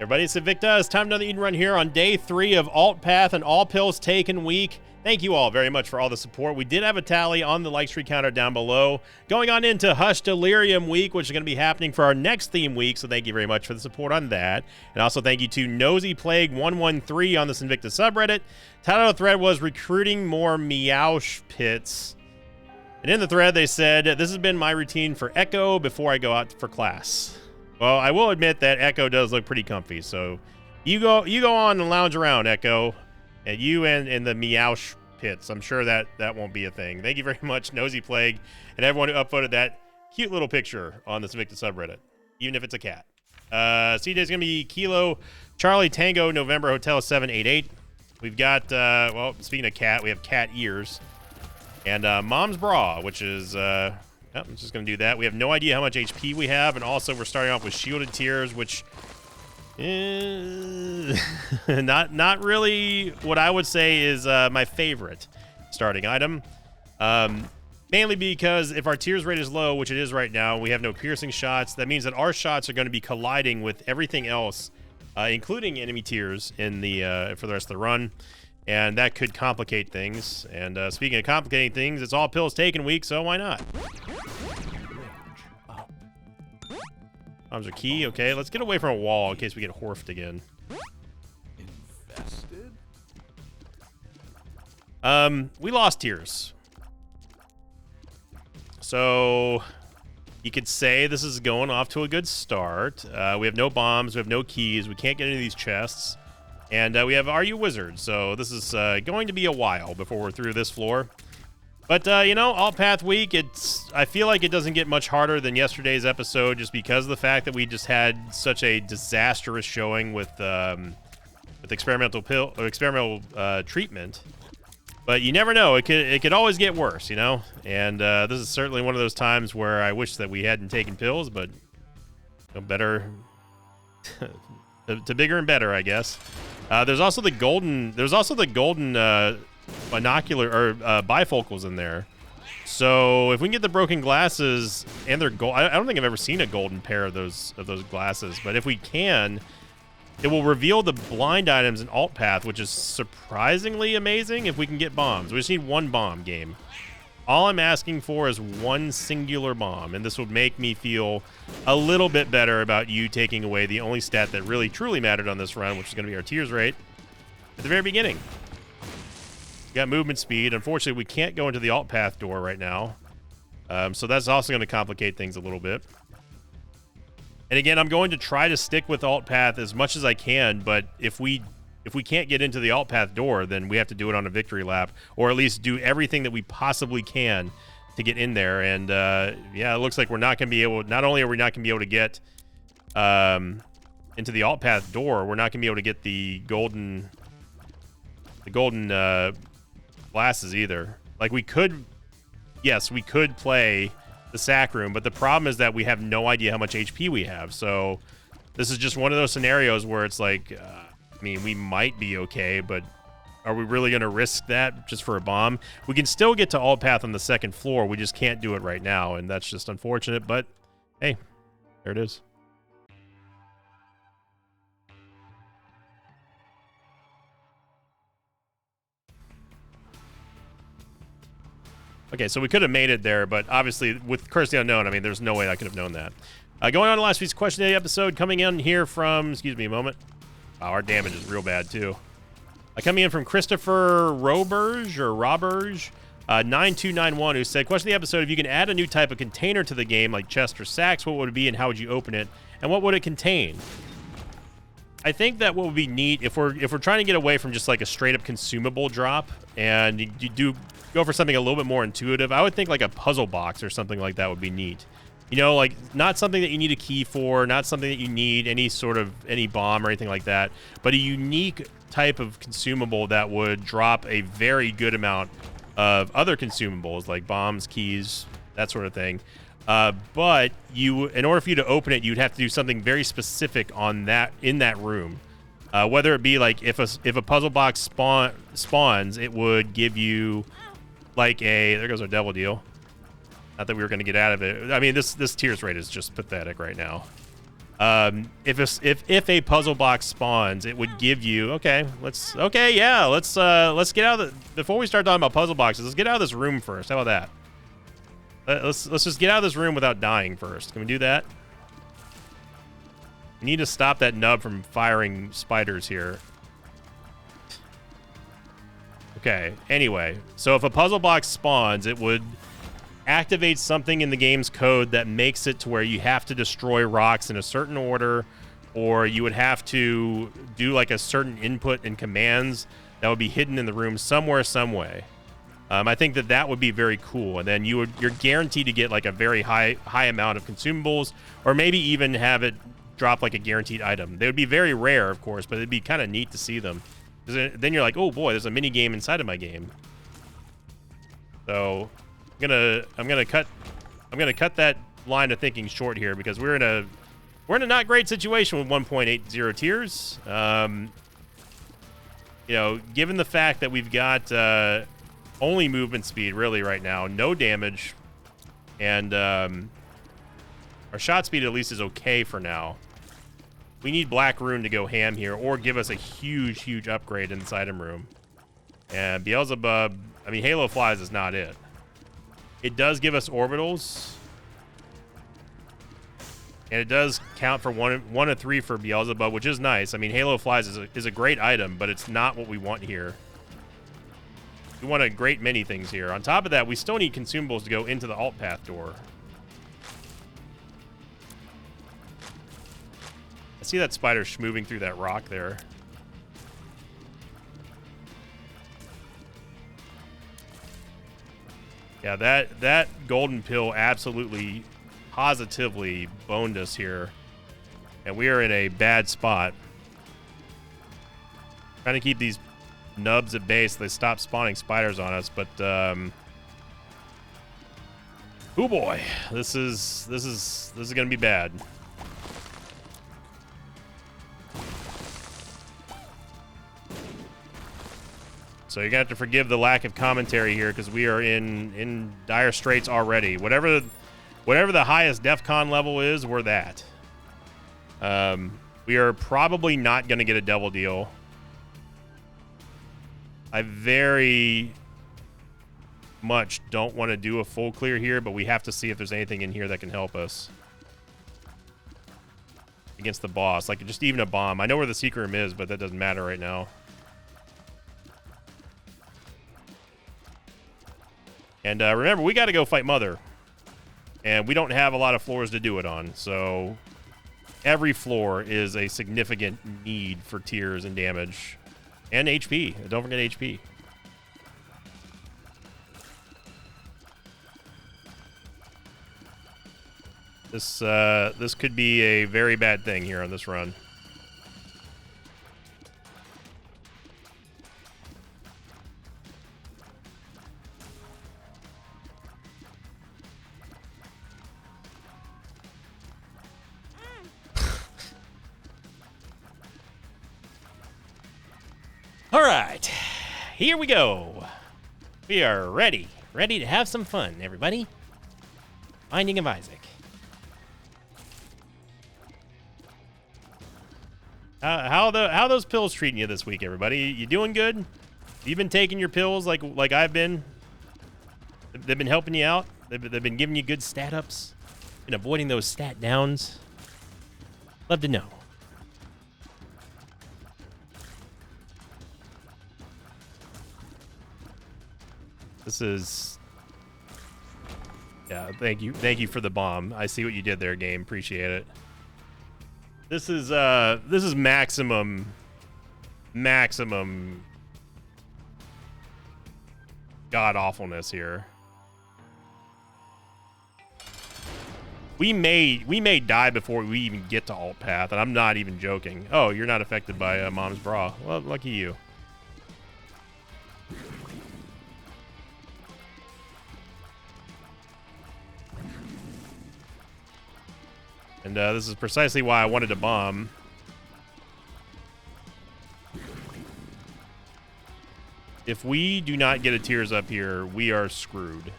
Everybody, it's Invicta. It's time for another Eden run here on day 3 of Alt Path and All Pills Taken week. Thank you all very much for all the support. We did have a tally on the like streak counter down below. Going on into Hush Delirium week, which is going to be happening for our next theme week, so thank you very much for the support on that. And also thank you to Nosy Plague 113 on this Invicta subreddit. Title of the thread was recruiting more Meowsh pits. And in the thread they said, this has been my routine for Echo before I go out for class. Well, I will admit that Echo does look pretty comfy, so you go on and lounge around, Echo, and you and the Meowsh pits. I'm sure that won't be a thing. Thank you very much, Nosy Plague, and everyone who upvoted that cute little picture on this Invicta subreddit, even if it's a cat. CJ's gonna be Kilo Charlie Tango November Hotel 788. We've got well, speaking of cat, we have cat ears and Mom's Bra, which is I'm just going to do that. We have no idea how much HP we have, and also we're starting off with Shielded Tears, which is not really what I would say is my favorite starting item. Mainly because if our Tears rate is low, which it is right now, we have no piercing shots. That means that our shots are going to be colliding with everything else, including enemy Tears in the for the rest of the run. And that could complicate things. And speaking of complicating things, it's All Pills Taken week, so why not? Bombs are key. Okay, let's get away from a wall in case we get Horfed again. Infested? We lost Tears. So you could say this is going off to a good start. We have no bombs, we have no keys, we can't get into these chests. And we have Are You Wizard, so this is going to be a while before we're through this floor. But, you know, Alt Path Week, I feel like it doesn't get much harder than yesterday's episode just because of the fact that we just had such a disastrous showing with experimental treatment. But you never know. It could always get worse, you know? And this is certainly one of those times where I wish that we hadn't taken pills, but better... to bigger and better, I guess. There's also the golden binocular or bifocals in there. So if we can get the broken glasses and they're gold, I don't think I've ever seen a golden pair of those glasses. But if we can, it will reveal the blind items in Alt Path, which is surprisingly amazing. If we can get bombs, we just need one bomb game. All I'm asking for is one singular bomb, and this would make me feel a little bit better about you taking away the only stat that really truly mattered on this run, which is going to be our Tears rate at the very beginning. We got movement speed. Unfortunately, we can't go into the Alt Path door right now, so that's also going to complicate things a little bit. And again, I'm going to try to stick with Alt Path as much as I can, but if we can't get into the Alt Path door, then we have to do it on a victory lap, or at least do everything that we possibly can to get in there. And yeah, it looks like we're not going to be able. Not only are we not going to be able to get into the Alt Path door, we're not going to be able to get the golden glasses either. Like we could, yes, we could play the sack room, but the problem is that we have no idea how much HP we have. So this is just one of those scenarios where it's like. I mean, we might be okay, but are we really going to risk that just for a bomb? We can still get to Alt Path on the second floor. We just can't do it right now, and that's just unfortunate, but hey, there it is. Okay, so we could have made it there, but obviously with Curse the Unknown, I mean, there's no way I could have known that. Going on to last week's Question Day episode, coming in here from, excuse me a moment. Wow, our damage is real bad, too. Coming in from Christopher Roberge, 9291, who said, question of the episode, if you can add a new type of container to the game, like chest or sacks, what would it be and how would you open it? And what would it contain? I think that what would be neat, if we're trying to get away from just like a straight-up consumable drop, and you do go for something a little bit more intuitive, I would think like a puzzle box or something like that would be neat. You know, like, not something that you need a key for, not something that you need any bomb or anything like that, but a unique type of consumable that would drop a very good amount of other consumables, like bombs, keys, that sort of thing. But in order for you to open it, you'd have to do something very specific on that, in that room. Whether it be like, if a puzzle box spawns, it would give you like there goes our devil deal. Not that we were going to get out of it. I mean, this Tears rate is just pathetic right now. If a puzzle box spawns, it would give you let's get out of the before we start talking about puzzle boxes. Let's get out of this room first. How about that? Let's just get out of this room without dying first. Can we do that? We need to stop that nub from firing spiders here. Okay. Anyway, so if a puzzle box spawns, it would activate something in the game's code that makes it to where you have to destroy rocks in a certain order, or you would have to do like a certain input and commands that would be hidden in the room somewhere, some way. I think that would be very cool, and then you're guaranteed to get like a very high amount of consumables, or maybe even have it drop like a guaranteed item. They would be very rare, of course, but it'd be kind of neat to see them. Then you're like, oh boy, there's a mini game inside of my game. So I'm gonna cut that line of thinking short here, because we're in a not great situation with 1.80 tiers. You know, given the fact that we've got only movement speed really right now, no damage, and our shot speed at least is okay for now. We need Black Rune to go ham here, or give us a huge upgrade in this item room. And Beelzebub, I mean, Halo Flies is not it. It does give us orbitals, and it does count for one of 3 for Beelzebub, which is nice. I mean, Halo Flies is a great item, but it's not what we want here. We want a great many things here. On top of that, we still need consumables to go into the alt path door. I see that spider schmoving through that rock there. Yeah, that golden pill absolutely, positively boned us here. And we are in a bad spot. Trying to keep these nubs at bay so they stop spawning spiders on us, but oh boy, this is gonna be bad. So you're gonna have to forgive the lack of commentary here, because we are in dire straits already. Whatever the highest DEFCON level is, we're that. We are probably not gonna get a double deal. I very much don't want to do a full clear here, but we have to see if there's anything in here that can help us against the boss. Like just even a bomb. I know where the secret room is, but that doesn't matter right now. And remember, we got to go fight Mother. And we don't have a lot of floors to do it on. So every floor is a significant need for tiers and damage. And HP. Don't forget HP. This could be a very bad thing here on this run. All right, here we go. We are ready to have some fun, everybody. Binding of Isaac. How those pills treating you this week, everybody? You doing good? You've been taking your pills like I've been. They've been helping you out. They've been giving you good stat ups. Been avoiding those stat downs. Love to know. This is, yeah, thank you for the bomb. I see what you did there, game. Appreciate it. This is maximum god awfulness here. We may die before we even get to alt path, and I'm not even joking. Oh, you're not affected by Mom's bra. Well, lucky you. And this is precisely why I wanted to bomb. If we do not get a tears up here, we are screwed.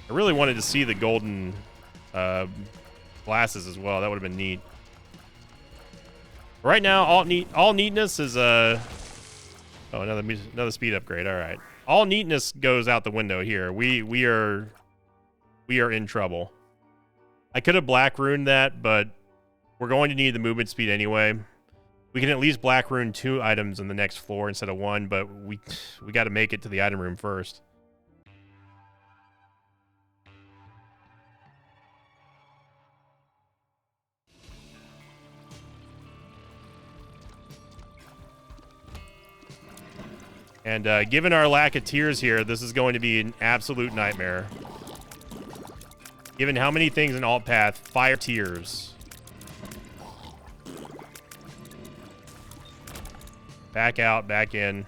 I really wanted to see the golden glasses as well. That would have been neat. Right now, all neatness is oh, another speed upgrade. All right, all neatness goes out the window here. We are in trouble. I could have black runed that, but we're going to need the movement speed anyway. We can at least black rune 2 items on the next floor instead of 1, but we got to make it to the item room first. And given our lack of tiers here, this is going to be an absolute nightmare. Given how many things in Alt Path fire tiers. Back out, back in.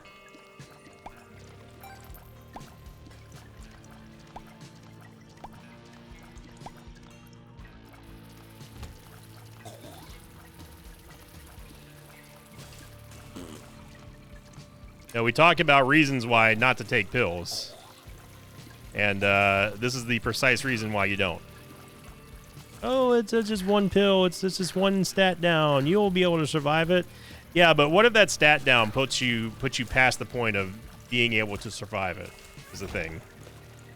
Now, we talk about reasons why not to take pills. And this is the precise reason why you don't. Oh, it's just one pill. It's just one stat down. You'll be able to survive it. Yeah, but what if that stat down puts you past the point of being able to survive it? Is the thing.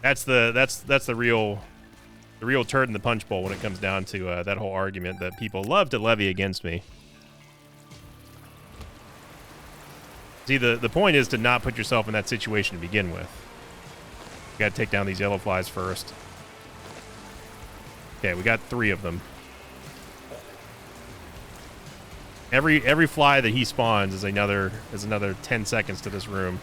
That's the real turd in the punch bowl when it comes down to that whole argument that people love to levy against me. See, the point is to not put yourself in that situation to begin with. You got to take down these yellow flies first. Okay, we got 3 of them. Every fly that he spawns is another 10 seconds to this room.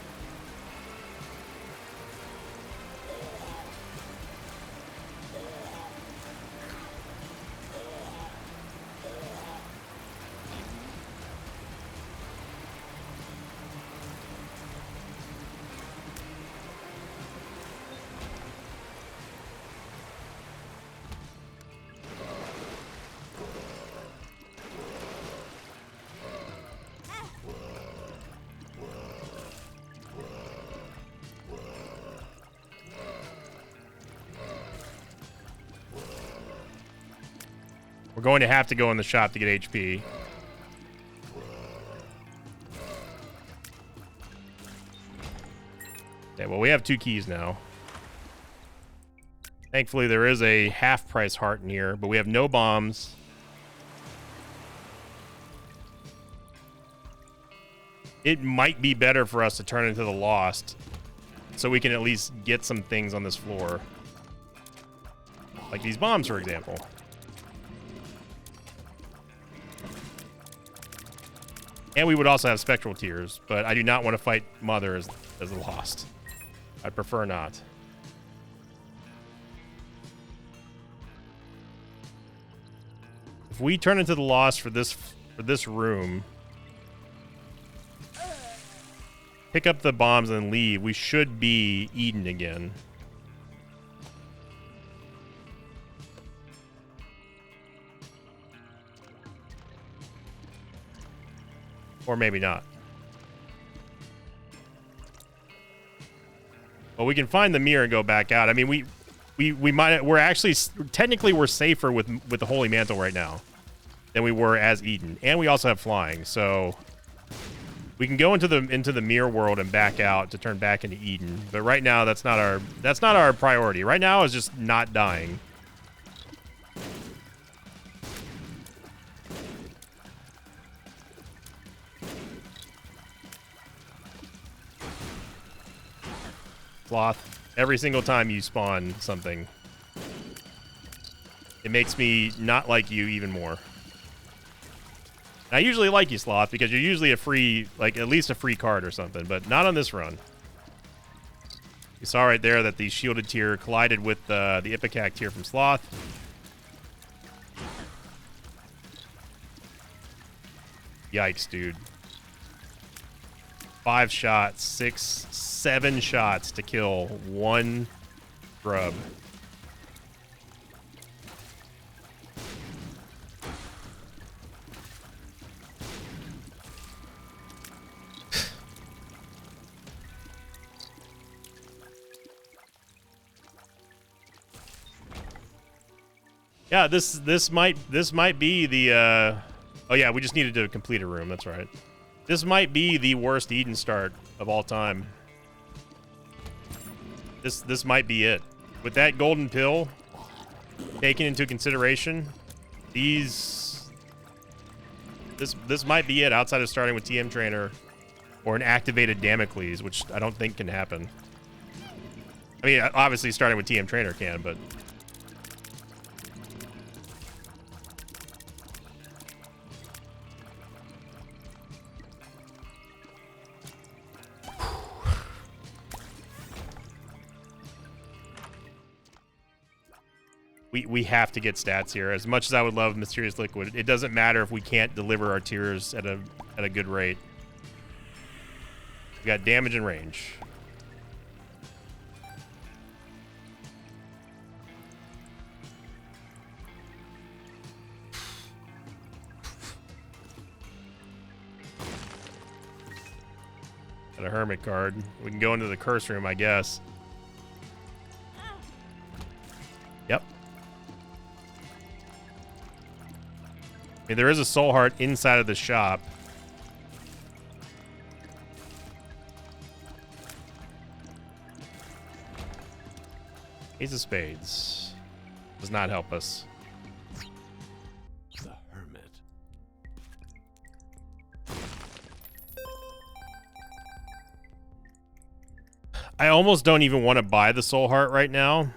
We're going to have to go in the shop to get HP. Okay, well, we have 2 keys now. Thankfully, there is a half-price heart in here, but we have no bombs. It might be better for us to turn into the Lost, so we can at least get some things on this floor. Like these bombs, for example. And we would also have spectral tears, but I do not want to fight Mother as the Lost. I prefer not. If we turn into the Lost for this room, pick up the bombs and leave, we should be Eden again. Or maybe not. Well, we can find the mirror and go back out. I mean, we're actually technically we're safer with the Holy Mantle right now than we were as Eden, and we also have flying, so we can go into the mirror world and back out to turn back into Eden. But right now, that's not our priority. Right now is just not dying. Sloth, every single time you spawn something, it makes me not like you even more. I usually like you, Sloth, because you're usually a free, like at least a free card or something, but not on this run. You saw right there that the shielded tier collided with the Ipecac tier from Sloth. Yikes, dude. 5 shots, 6, 7 shots to kill 1 grub. Yeah, this might be the oh yeah, we just needed to complete a room, that's right. This might be the worst Eden start of all time. This might be it. With that golden pill taken into consideration, this might be it outside of starting with TM Trainer or an activated Damocles, which I don't think can happen. I mean, obviously starting with TM Trainer can, but we have to get stats here. As much as I would love Mysterious Liquid, it doesn't matter if we can't deliver our tiers at a good rate. We got damage and range. Got a Hermit card. We can go into the curse room, I guess. Yep. I mean, there is a soul heart inside of the shop. Ace of Spades does not help us. The Hermit. I almost don't even want to buy the soul heart right now,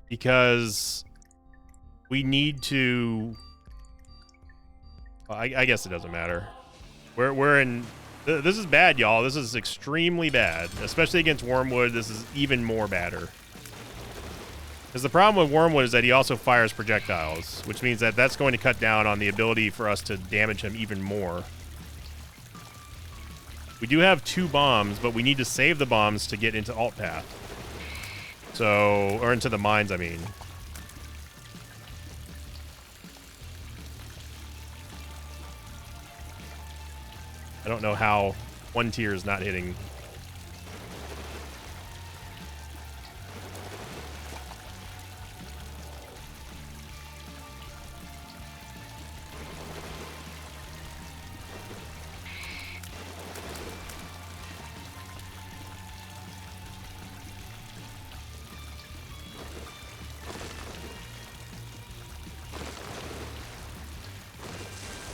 because we need to. Well, I guess it doesn't matter. We're in. This is bad, y'all. This is extremely bad, especially against Wormwood. This is even more badder. Because the problem with Wormwood is that he also fires projectiles, which means that that's going to cut down on the ability for us to damage him even more. We do have 2 bombs, but we need to save the bombs to get into Alt Path. So, or into the mines, I mean. I don't know how 1 tier is not hitting.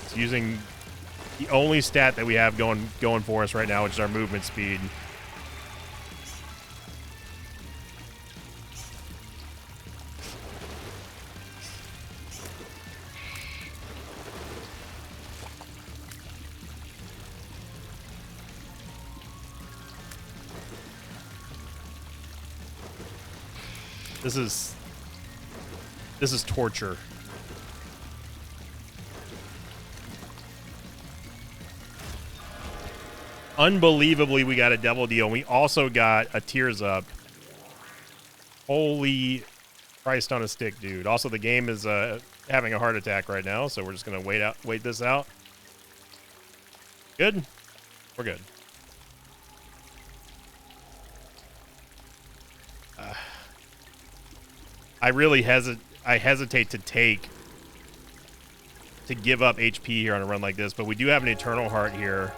It's using the only stat that we have going for us right now, which is our movement speed. This is torture. Unbelievably, we got a double deal. We also got a Tears Up. Holy Christ on a stick, dude. Also, the game is having a heart attack right now, so we're just gonna wait this out. Good? We're good. I really hesitate to give up HP here on a run like this, but we do have an Eternal Heart here.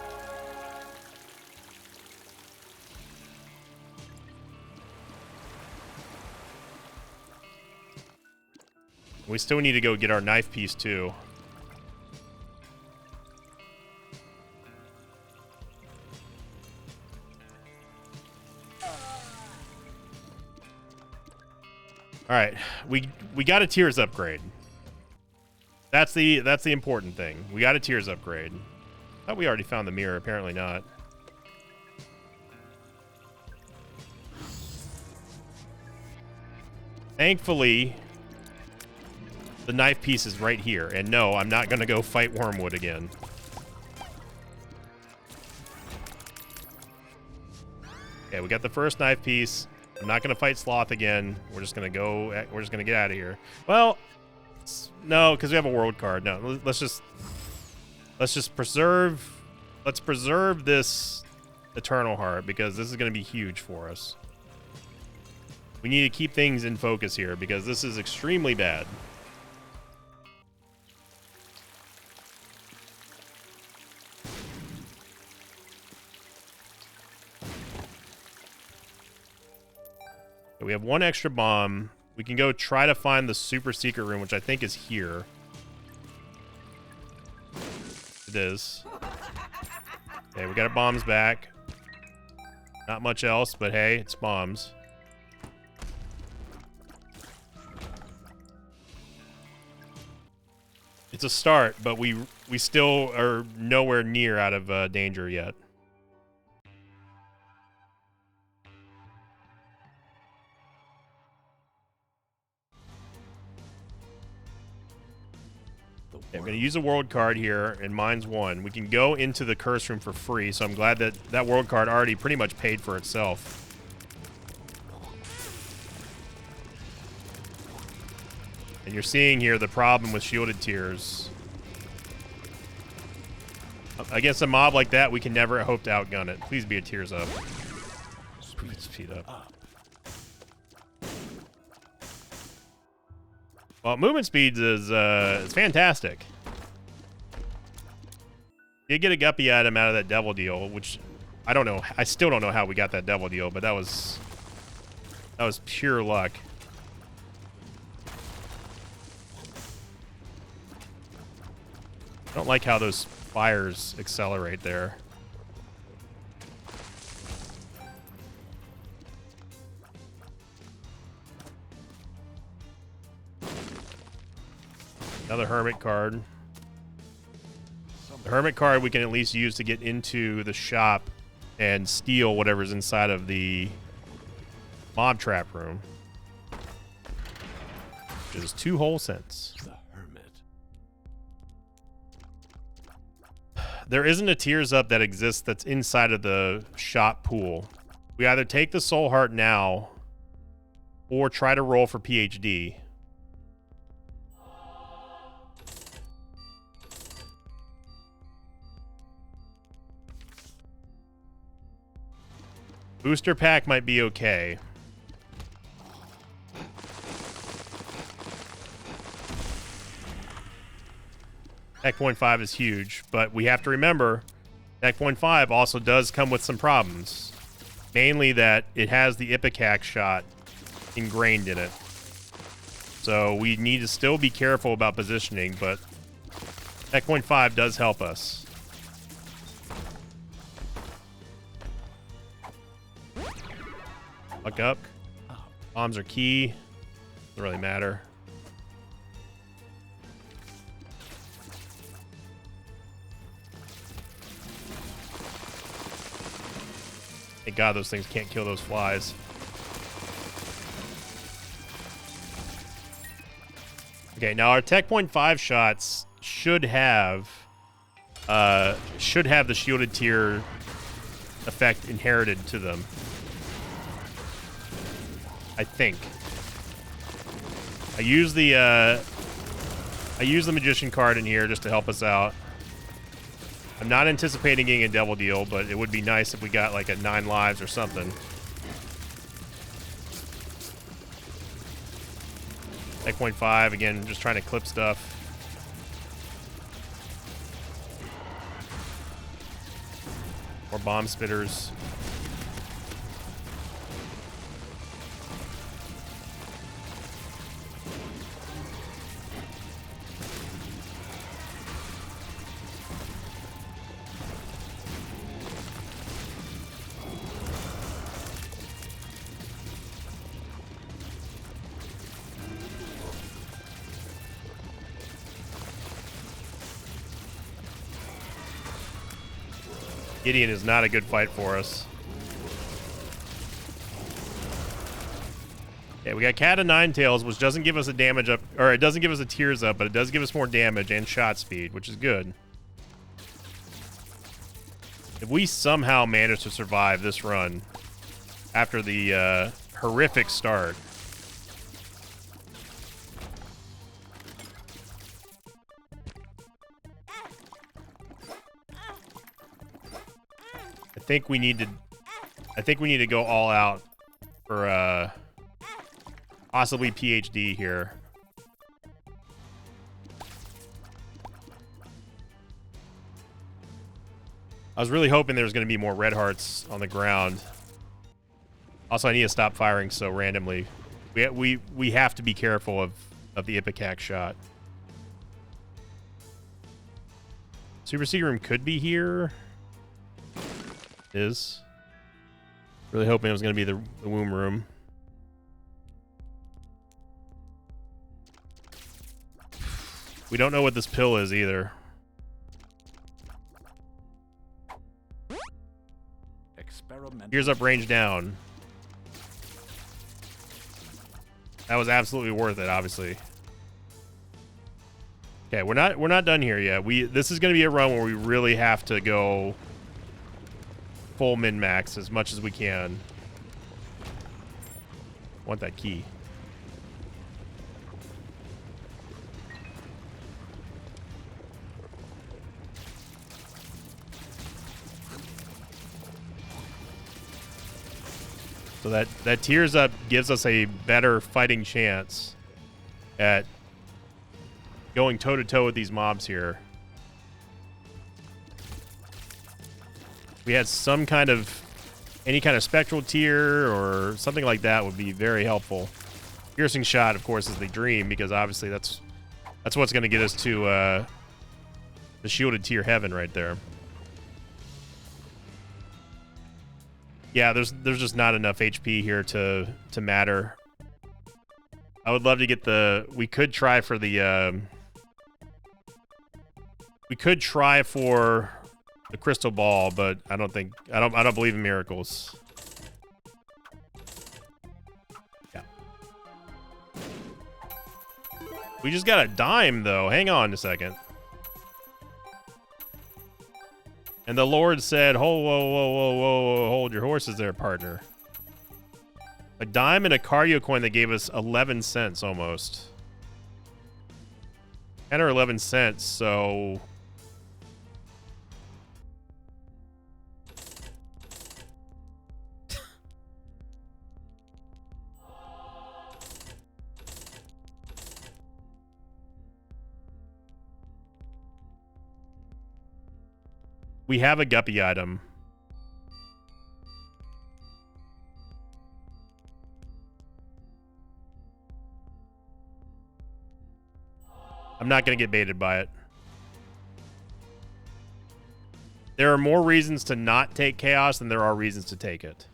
We still need to go get our knife piece too. All right, we got a Tears upgrade. That's the important thing. We got a Tears upgrade. Thought we already found the mirror. Apparently not. Thankfully, the knife piece is right here. And no, I'm not going to go fight Wormwood again. Okay, we got the first knife piece. I'm not going to fight Sloth again. We're just going to get out of here. Well, no, because we have a world card. No, let's just preserve. Let's preserve this Eternal Heart, because this is going to be huge for us. We need to keep things in focus here because this is extremely bad. We have one extra bomb. We can go try to find the super secret room, which I think is here. It is. Okay, we got our bombs back. Not much else, but hey, it's bombs. It's a start, but we still are nowhere near out of danger yet. Okay, I'm going to use a world card here, and mine's 1. We can go into the curse room for free, so I'm glad that that world card already pretty much paid for itself. And you're seeing here the problem with shielded tiers. Against a mob like that, we can never hope to outgun it. Please be a tears up. Speed up. Well, movement speeds is fantastic. You get a guppy item out of that devil deal, which I don't know. I still don't know how we got that devil deal, but that was pure luck. I don't like how those fires accelerate there. Another hermit card. The hermit card we can at least use to get into the shop and steal whatever's inside of the mob trap room. Which is 2 whole cents. The hermit. There isn't a tears up that exists that's inside of the shop pool. We either take the soul heart now or try to roll for PhD. Booster pack might be okay. Tech point 5 is huge, but we have to remember Tech point 5 also does come with some problems. Mainly that it has the Ipecac shot ingrained in it. So we need to still be careful about positioning, but Tech point 5 does help us. Luck up. Bombs are key. Doesn't really matter. Thank God those things can't kill those flies. Okay, now our Tech point 5 shots should have the shielded tier effect inherited to them. I think. I use the magician card in here just to help us out. I'm not anticipating getting a devil deal, but it would be nice if we got like a 9 lives or something. Tech point 5 again, just trying to clip stuff. More bomb spitters. Gideon is not a good fight for us. Yeah, we got Cat of Nine Tails, which doesn't give us a damage up, or it doesn't give us a tears up, but it does give us more damage and shot speed, which is good. If we somehow manage to survive this run after the horrific start, I think we need to go all out for Possibly PhD here. I was really hoping there was going to be more red hearts on the ground. Also, I need to stop firing so randomly. We have to be careful of the Ipecac shot. Super Secret Room could be here. Is. Really hoping it was going to be the womb room. We don't know what this pill is either. Gears up, range down. That was absolutely worth it, obviously. Okay, we're not done here yet. This is going to be a run where we really have to go full min-max as much as we can. Want that key. So that Tears Up gives us a better fighting chance at going toe-to-toe with these mobs here. We had some kind of, any kind of spectral tier or something like that would be very helpful. Piercing Shot, of course, is the dream, because obviously that's what's going to get us to the shielded tier heaven right there. Yeah, there's just not enough HP here to matter. I would love to get the. We could try for the. We could try for the crystal ball, but I don't think I don't believe in miracles. Yeah. We just got a dime though. Hang on a second. And the Lord said, "Whoa, whoa, whoa, whoa, whoa, whoa, hold your horses there, partner." A dime and a cardio coin that gave us 11 cents almost. 10 or 11 cents, so... We have a guppy item. I'm not going to get baited by it. There are more reasons to not take Chaos than there are reasons to take it.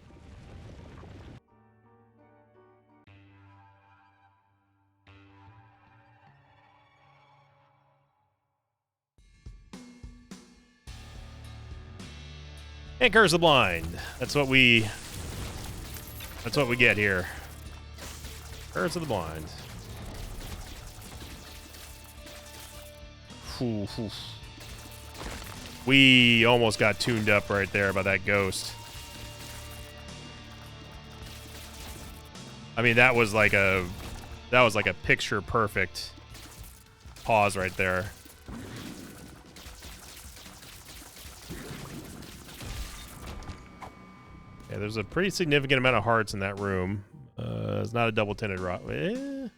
And Curse the Blind. That's what we get here. Curse of the Blind. We almost got tuned up right there by that ghost. I mean, that was like a picture perfect pause right there. Yeah, there's a pretty significant amount of hearts in that room. It's not a double tinted rock. No.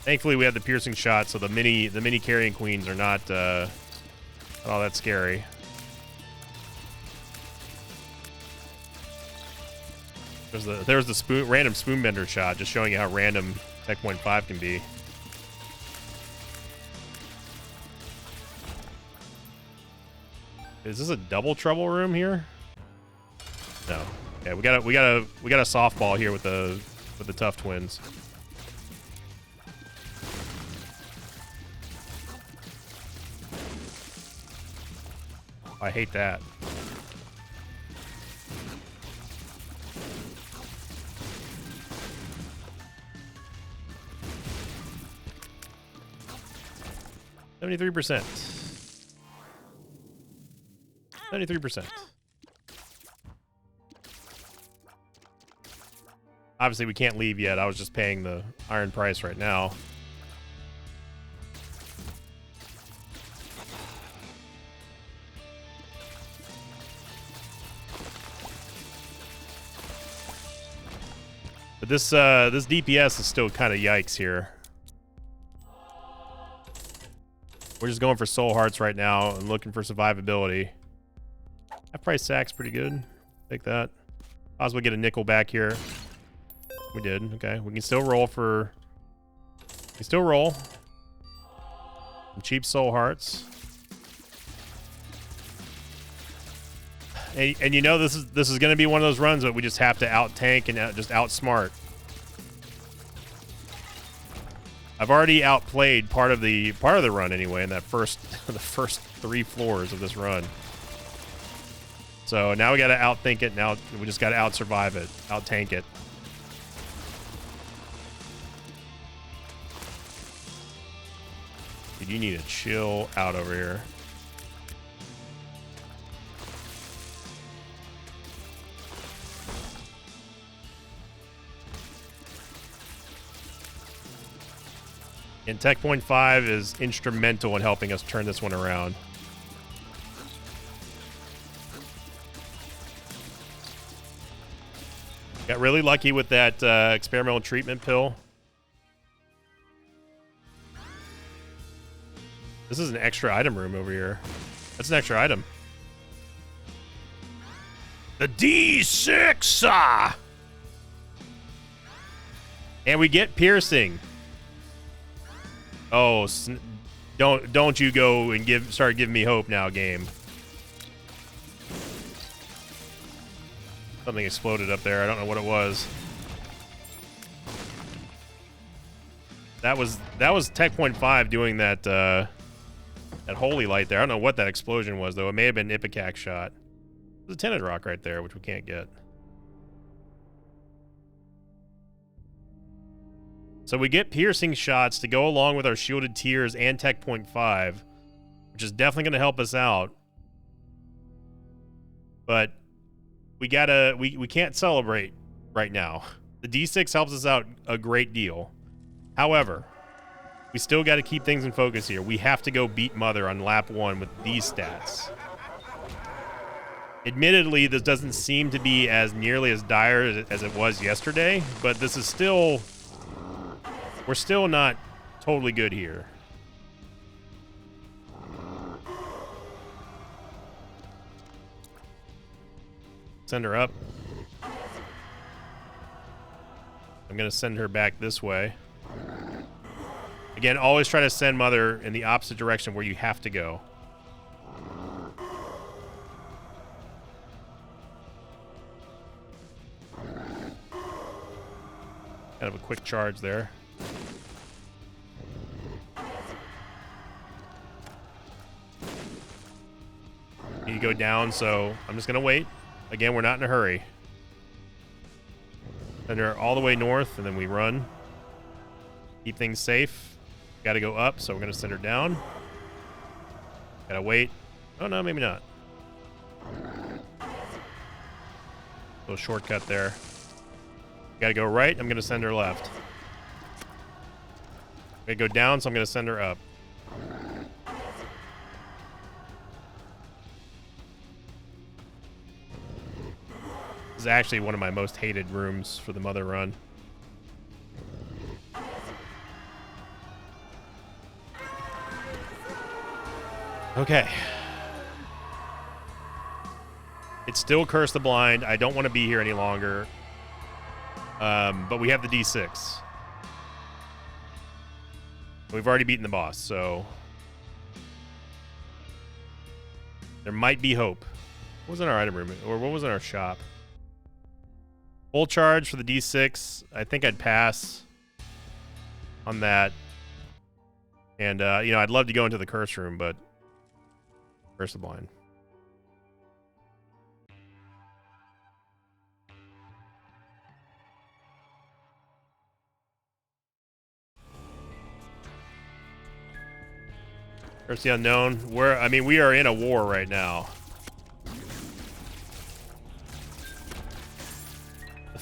Thankfully, we had the piercing shot, so the mini carrying queens are not all that scary. There's the random spoonbender shot, just showing you how random Tech Point 5 can be. Is this a double trouble room here? No. Yeah, we got a softball here with the tough twins. I hate that. %. 73%. Obviously, we can't leave yet. I was just paying the iron price right now. But this DPS is still kind of yikes here. We're just going for soul hearts right now and looking for survivability. Half price sack's pretty good. Take that. Possibly get a nickel back here. We did. Okay, we can still roll for. We can still roll. Some cheap soul hearts. And you know this is going to be one of those runs that we just have to out tank and just outsmart. I've already outplayed part of the run anyway in that the first 3 floors of this run. So now we got to outthink it. Now we just got to out-survive it, out-tank it. Dude, you need to chill out over here. And Tech Point 5 is instrumental in helping us turn this one around. Got really lucky with that experimental treatment pill. This is an extra item room over here. That's an extra item. The D6! And we get piercing. Oh, don't you go and start giving me hope now, game. Something exploded up there. I don't know what it was. That was Tech Point 5 doing that that holy light there. I don't know what that explosion was though. It may have been an Ipecac shot. There's a tinted rock right there, which we can't get. So we get piercing shots to go along with our shielded tears and Tech Point 5, which is definitely going to help us out. But we can't celebrate right now. The D6 helps us out a great deal. However, we still got to keep things in focus here. We have to go beat Mother on lap 1 with these stats. Admittedly, this doesn't seem to be as nearly as dire as it was yesterday, but this is still... We're still not totally good here. Send her up. I'm going to send her back this way. Again, always try to send Mother in the opposite direction where you have to go. Kind of a quick charge there. Need to go down, so I'm just gonna wait. Again, we're not in a hurry. Send her all the way north, and then we run. Keep things safe. Gotta go up, so we're gonna send her down. Gotta wait. Oh no, maybe not. Little shortcut there. Gotta go right, I'm gonna send her left. Gotta go down, so I'm gonna send her up. This is actually one of my most hated rooms for the Mother run. Okay. It's still Curse the Blind. I don't want to be here any longer. But we have the D6. We've already beaten the boss, so... There might be hope. What was in our item room? Or what was in our shop? Full charge for the D6. I think I'd pass on that. And, you know, I'd love to go into the curse room, but Curse the Blind. Curse the Unknown. We are in a war right now.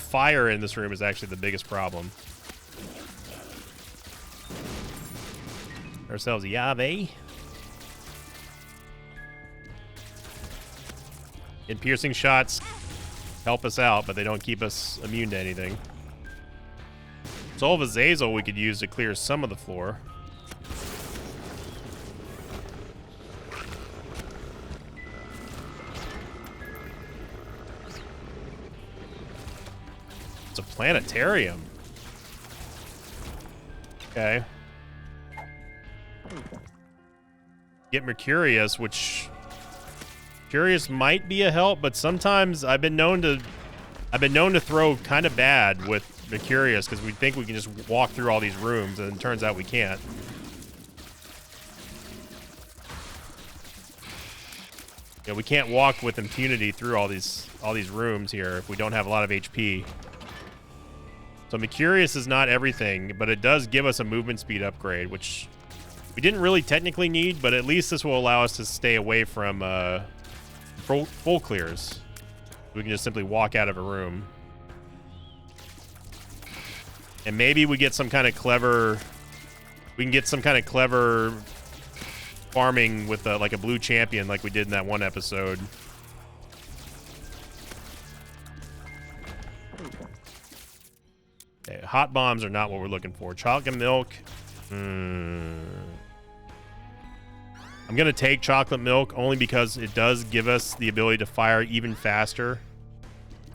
Fire in this room is actually the biggest problem. Ourselves a Yave. And piercing shots help us out, but they don't keep us immune to anything. Soul of Azazel we could use to clear some of the floor. It's a planetarium. Okay. Get Mercurius, which Mercurius might be a help, but sometimes I've been known to throw kind of bad with Mercurius because we think we can just walk through all these rooms, and it turns out we can't. Yeah, we can't walk with impunity through all these rooms here if we don't have a lot of HP. So Mercurius is not everything, but it does give us a movement speed upgrade, which we didn't really technically need, but at least this will allow us to stay away from full clears. We can just simply walk out of a room. And maybe we get some kind of clever... We can get some kind of clever farming with like a blue champion like we did in that one episode. Okay, hot bombs are not what we're looking for. Chocolate milk. I'm going to take chocolate milk only because it does give us the ability to fire even faster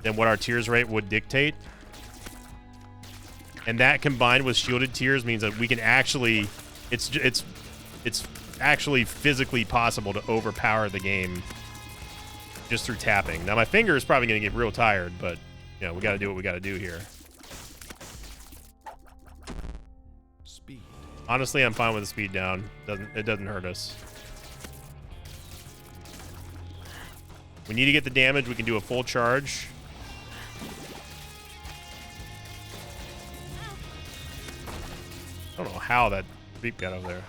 than what our tears rate would dictate. And that combined with shielded tears means that we can actually... It's actually physically possible to overpower the game just through tapping. Now, my finger is probably going to get real tired, but, you know, we got to do what we got to do here. Speed. Honestly, I'm fine with the speed down. It doesn't hurt us. We need to get the damage. We can do a full charge. I don't know how that beep got over there.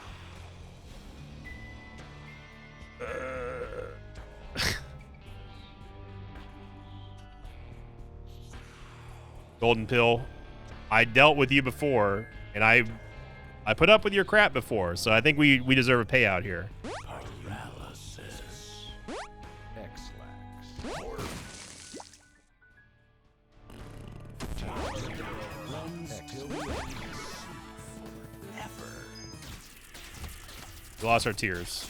Golden pill. I dealt with you before, and I put up with your crap before, so I think we deserve a payout here. Paralysis. X-lax. We lost our tears.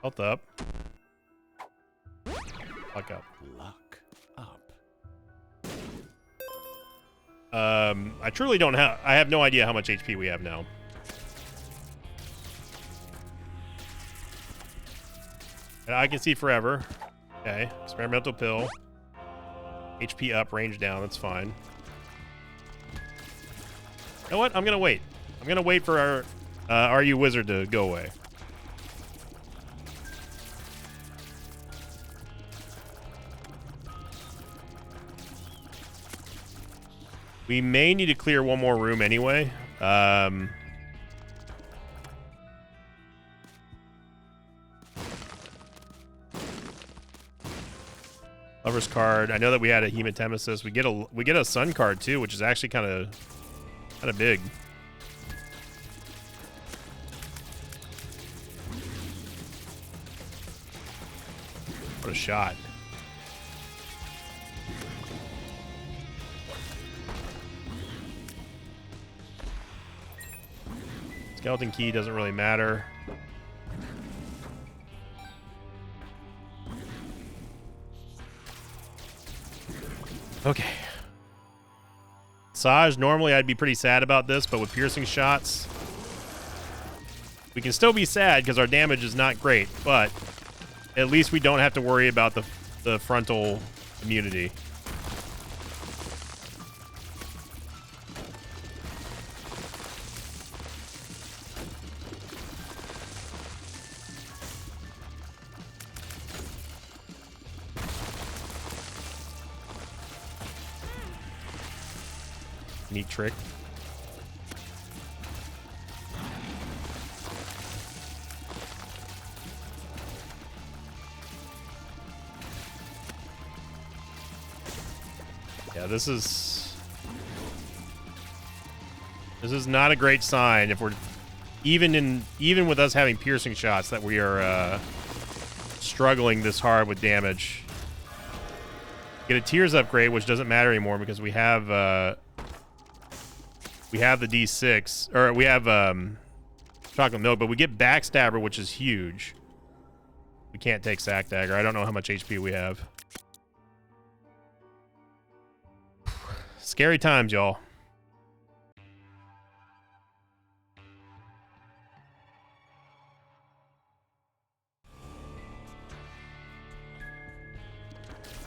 Health up. Luck up. Luck up. I truly don't have... I have no idea how much HP we have now. And I can see forever. Okay. Experimental pill. HP up, range down. That's fine. You know what? I'm going to wait. I'm going to wait for our RU Wizard to go away. We may need to clear one more room anyway. Lover's card. I know that we had a Hematemesis. We get a Sun card too, which is actually kind of big. What a shot. Skeleton key doesn't really matter. Okay. Saj, normally I'd be pretty sad about this, but with piercing shots, we can still be sad because our damage is not great, but at least we don't have to worry about the frontal immunity. Neat trick. Yeah, this is not a great sign if we're even with us having piercing shots that we are struggling this hard with damage. Get a Tears upgrade, which doesn't matter anymore because we have the D6, or we have Chocolate Milk, but we get Backstabber, which is huge. We can't take Sack Dagger. I don't know how much HP we have. Scary times, y'all.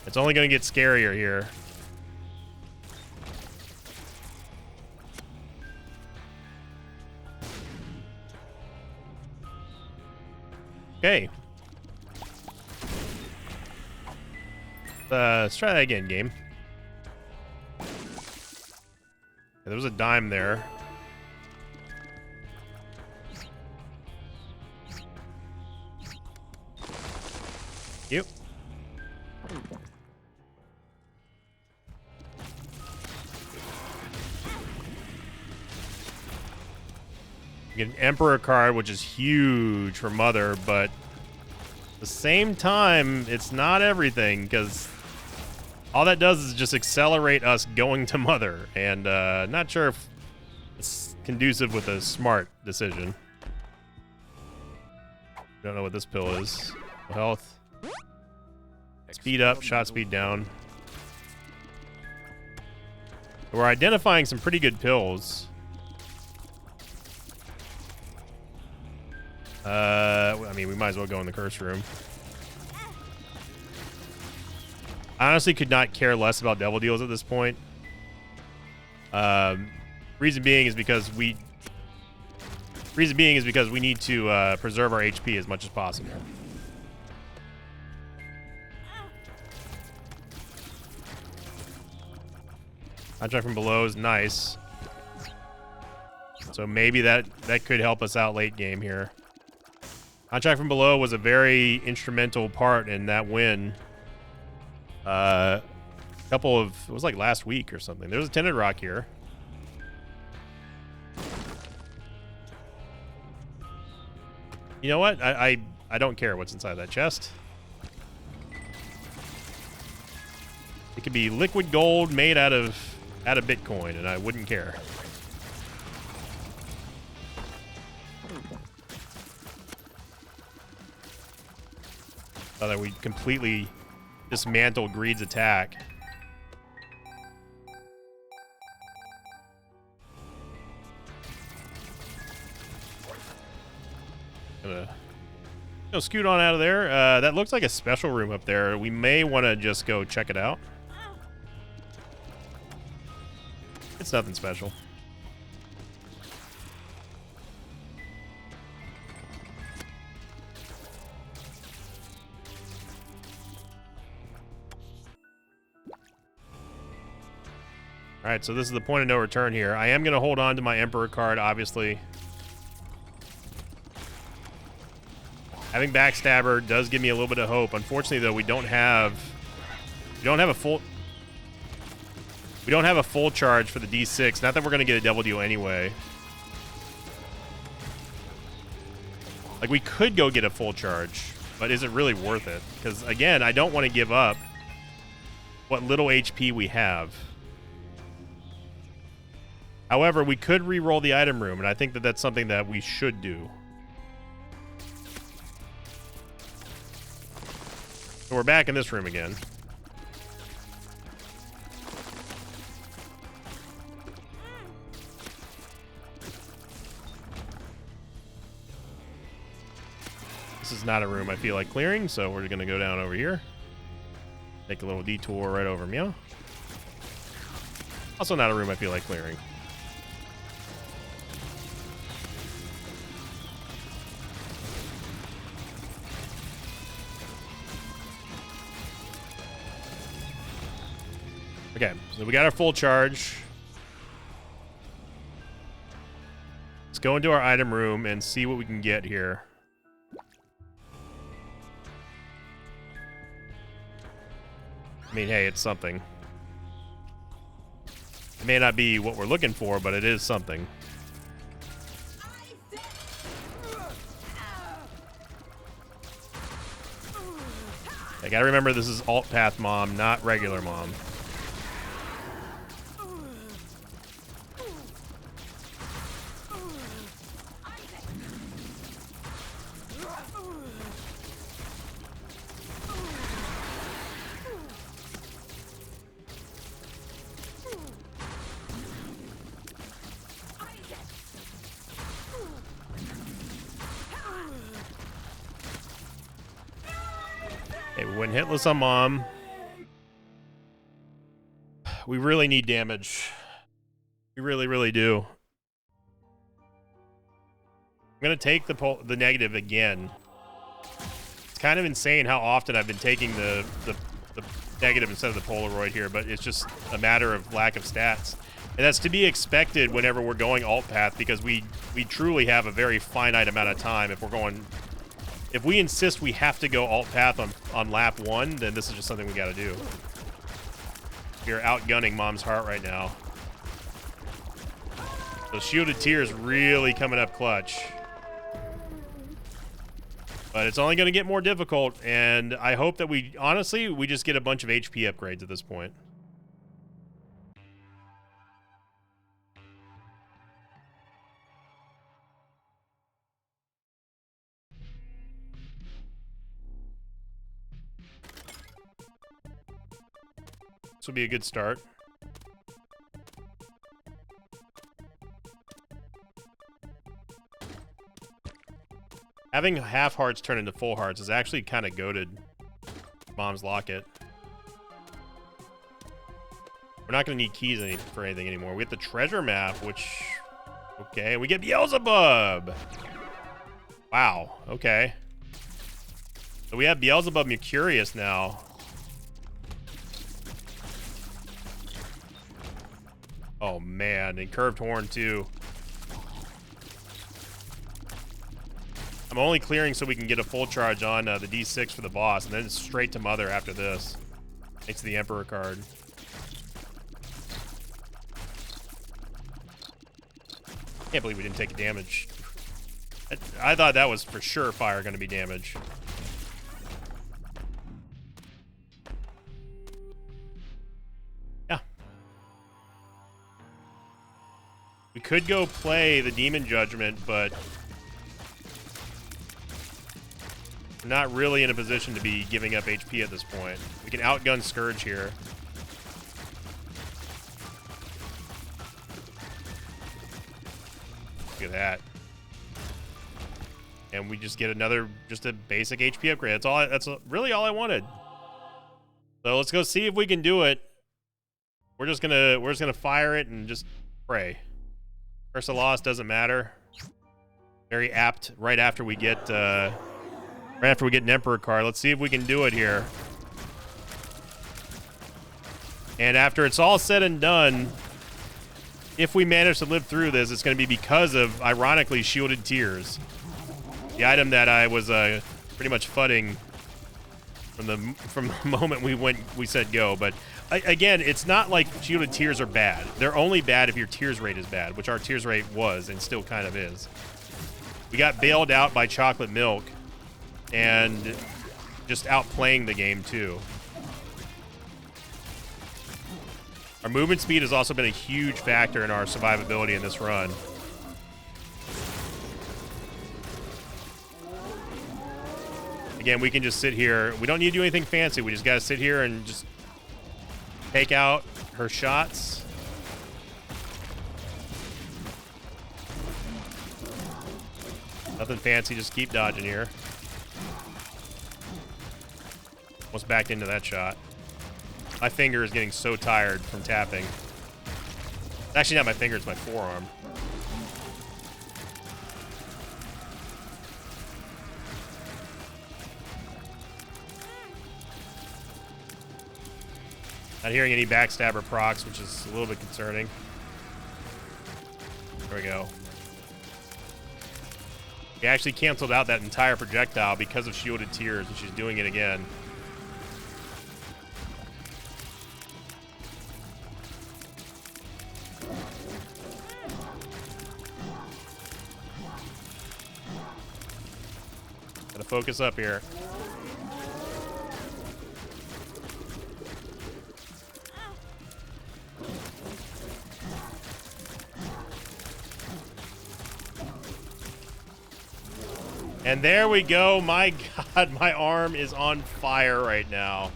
It's only going to get scarier here. Okay. Let's try that again, game. There was a dime there. Yep. You get an Emperor card, which is huge for Mother, but at the same time, it's not everything, because all that does is just accelerate us going to Mother, and not sure if it's conducive with a smart decision. Don't know what this pill is. Health. Speed up, shot speed down. We're identifying some pretty good pills. I mean, we might as well go in the curse room. I honestly could not care less about Devil Deals at this point. Reason being is because we need to preserve our HP as much as possible. Contract from Below is nice. So maybe that could help us out late game here. Contract from Below was a very instrumental part in that win. It was like last week or something. There was a Tinted Rock here. You know what? I don't care what's inside that chest. It could be liquid gold made out of Bitcoin, and I wouldn't care. Thought that we completely dismantled Greed's attack. Gonna scoot on out of there. That looks like a special room up there. We may want to just go check it out. It's nothing special. All right, so this is the point of no return here. I am going to hold on to my Emperor card, obviously. Having Backstabber does give me a little bit of hope. Unfortunately, though, we don't have a full charge for the D6. Not that we're going to get a Devil Deal anyway. Like, we could go get a full charge, but is it really worth it? Because, again, I don't want to give up what little HP we have. However, we could re-roll the item room, and I think that that's something that we should do. So we're back in this room again. This is not a room I feel like clearing, so we're going to go down over here. Take a little detour right over Meow. Also not a room I feel like clearing. Okay, so we got our full charge. Let's go into our item room and see what we can get here. I mean, hey, it's something. It may not be what we're looking for, but it is something. I gotta remember this is alt path mom, not regular mom. Okay, we went hitless on mom. We really need damage. We really, really do. I'm gonna take the negative again. It's kind of insane how often I've been taking the negative instead of the Polaroid here, but it's just a matter of lack of stats. And that's to be expected whenever we're going alt path, because we truly have a very finite amount of time. If we insist we have to go alt path on lap 1, then this is just something we gotta do. You're outgunning Mom's Heart right now. So Shielded Tears really coming up clutch. But it's only going to get more difficult, and I hope that we just get a bunch of HP upgrades at this point. This will be a good start. Having half hearts turn into full hearts is actually kind of goated. Mom's Locket. We're not going to need keys for anything anymore. We get the treasure map, which... Okay, we get Beelzebub! Wow, okay. So we have Beelzebub Mercurius now. Oh man, and Curved Horn too. I'm only clearing so we can get a full charge on the D6 for the boss, and then it's straight to Mother after this. Thanks to the Emperor card. Can't believe we didn't take damage. I thought that was for sure fire going to be damage. Yeah. We could go play the Demon Judgment, but we're not really in a position to be giving up HP at this point. We can outgun Scourge here. Look at that. And we just get just a basic HP upgrade. That's really all I wanted. So let's go see if we can do it. We're just gonna fire it and just pray. Curse of Loss doesn't matter. Very apt right after we get an Emperor card. Let's see if we can do it here. And after it's all said and done, if we manage to live through this, it's going to be because of, ironically, Shielded Tears. The item that I was pretty much fudding from the moment we said go. But again, it's not like Shielded Tears are bad. They're only bad if your tears rate is bad, which our tears rate was and still kind of is. We got bailed out by Chocolate Milk and just outplaying the game too. Our movement speed has also been a huge factor in our survivability in this run. Again, we can just sit here. We don't need to do anything fancy. We just got to sit here and just take out her shots. Nothing fancy, just keep dodging here. Almost backed into that shot. My finger is getting so tired from tapping. It's actually not my finger, it's my forearm. Not hearing any backstabber procs, which is a little bit concerning. There we go. We actually canceled out that entire projectile because of Shielded Tears, and she's doing it again. Gotta focus up here. And there we go. My God, my arm is on fire right now.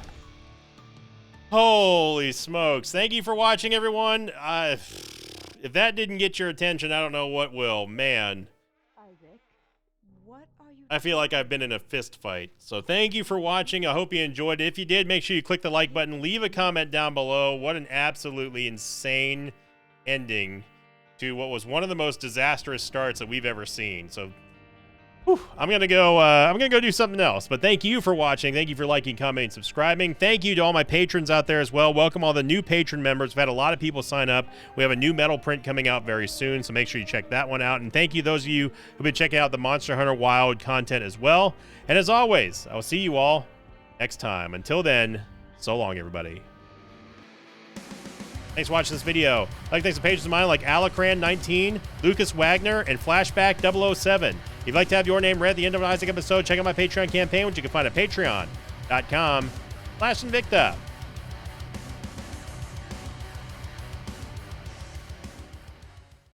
Holy smokes. Thank you for watching, everyone. If that didn't get your attention, I don't know what will. Man. Isaac, what are you... I feel like I've been in a fist fight. So thank you for watching. I hope you enjoyed it. If you did, make sure you click the like button. Leave a comment down below. What an absolutely insane ending to what was one of the most disastrous starts that we've ever seen. So I'm gonna go do something else. But thank you for watching. Thank you for liking, commenting, subscribing. Thank you to all my patrons out there as well. Welcome all the new patron members. We've had a lot of people sign up. We have a new metal print coming out very soon, so make sure you check that one out. And thank you those of you who've been checking out the Monster Hunter Wild content as well. And as always, I will see you all next time. Until then, so long, everybody. Thanks for watching this video. I'd like to thank some patrons of mine like Alacran19, Lucas Wagner, and Flashback 007. If you'd like to have your name read at the end of an Isaac episode, check out my Patreon campaign, which you can find at patreon.com/Invicta.